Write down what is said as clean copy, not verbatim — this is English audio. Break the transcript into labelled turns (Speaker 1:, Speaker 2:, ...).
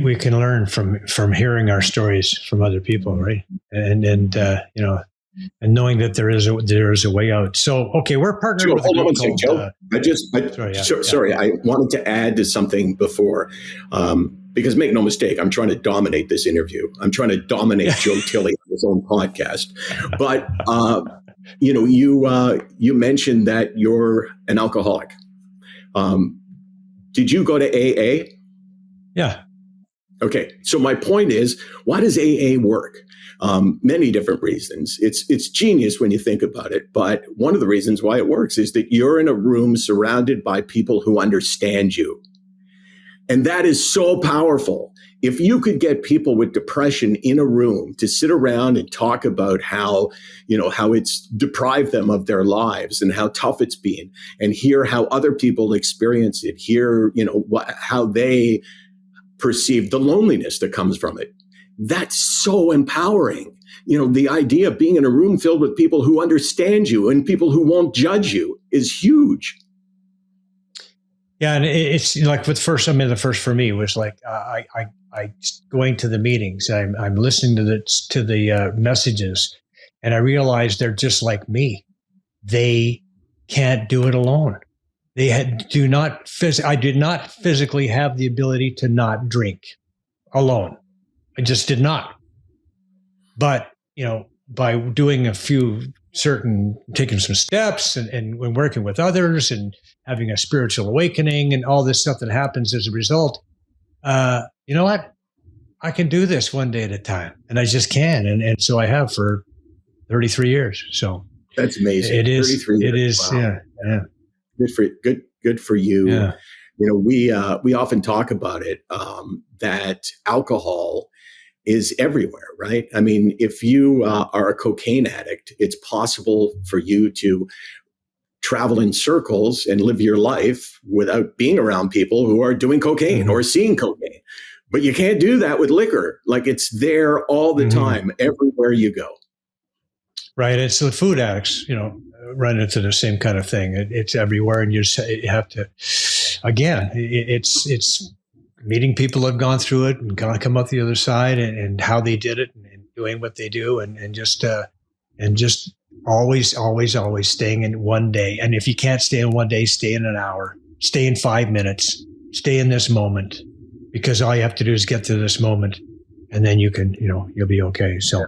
Speaker 1: we can learn from hearing our stories from other people, right? And knowing that there is a way out. So, okay, we're partnered with a
Speaker 2: hold on
Speaker 1: group
Speaker 2: one second, Joe. Sorry, I wanted to add to something before, because make no mistake, I'm trying to dominate this interview. I'm trying to dominate Joe Tilley on his own podcast. But you mentioned that you're an alcoholic. Did you go to AA?
Speaker 1: Yeah.
Speaker 2: Okay, so my point is, why does AA work? Many different reasons. It's genius when you think about it, but one of the reasons why it works is that you're in a room surrounded by people who understand you. And that is so powerful. If you could get people with depression in a room to sit around and talk about how it's deprived them of their lives and how tough it's been, and hear how other people experience it, hear, how they perceive the loneliness that comes from it. That's so empowering. The idea of being in a room filled with people who understand you and people who won't judge you is huge.
Speaker 1: Yeah, and it's like the first for me was like I going to the meetings. I'm listening to the messages, and I realized they're just like me. They can't do it alone. I did not physically have the ability to not drink alone. I just did not. But, by doing taking some steps and working with others and having a spiritual awakening and all this stuff that happens as a result, you know what? I can do this one day at a time, and I just can. And so I have for 33 years. So
Speaker 2: that's amazing.
Speaker 1: It is.
Speaker 2: 33 years.
Speaker 1: It is. Wow. Yeah.
Speaker 2: Good for you.
Speaker 1: Yeah.
Speaker 2: We often talk about it, that alcohol is everywhere, right? I mean, if you are a cocaine addict, it's possible for you to travel in circles and live your life without being around people who are doing cocaine or seeing cocaine. But you can't do that with liquor. Like, it's there all the time, everywhere you go.
Speaker 1: Right. It's the food addicts, run into the same kind of thing. It's everywhere. And you have to, again, it's meeting people who have gone through it and come out the other side, and how they did it, and doing what they do, and just always staying in one day. And if you can't stay in one day, stay in an hour, stay in 5 minutes, stay in this moment, because all you have to do is get to this moment, and then you can, you'll be okay. So